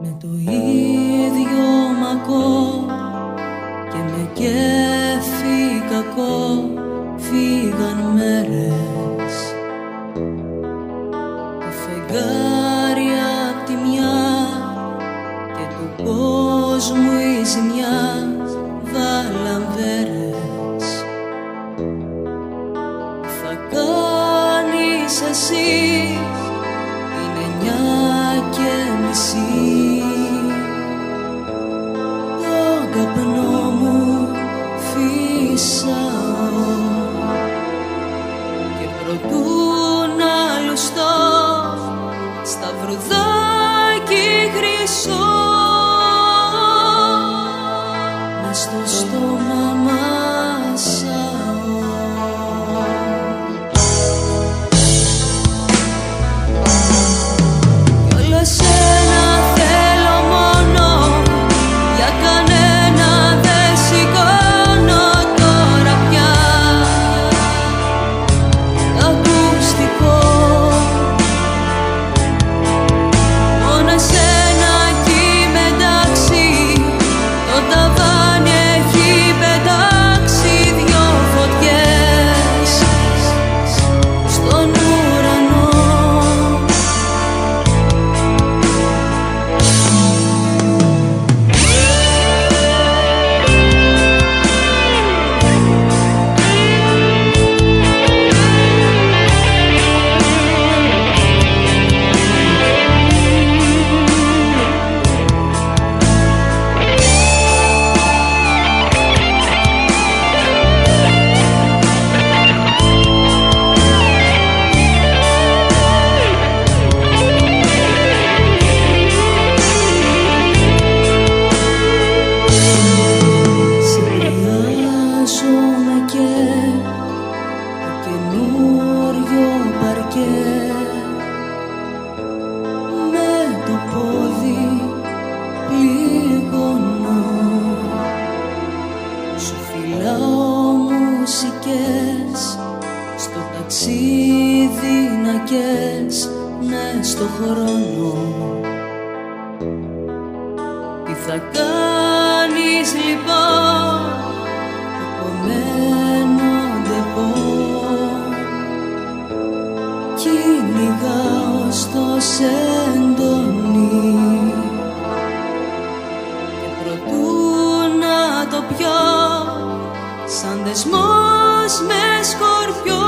με το ίδιο μακό και με κέφι κακό φύγαν μέρες. Το φεγγάρι απ' τη μια και του κόσμου η ζημιά βάλαν βέρες. Τι θα κάνεις εσύ, είναι 9:30. Τον καπνό μου φύσαω και προτού να λουστώ σταυρουδάκι χρυσό μες στο στόμα μασάω. Κι όλα εσένα θέλω μόνο, για κανένα δεν σηκώνω τώρα πια το ακουστικό. Μόνο εσένα κι είμαι εντάξει, το ταβάνι έχει πετάξει δυο φωτιές στον ουρανό. Συνδυάζομαι και το καινούριο παρκέ, με το πόδι πληγώνω. Σου φυλάω μουσικές, στο ταξίδι να καις μες στο χρόνο. Τι θα κάνεις λοιπόν, απομένω ντεπό, κυνηγάω στο σεντόνι και προτού να το πιω, σαν δεσμός με σκορπιό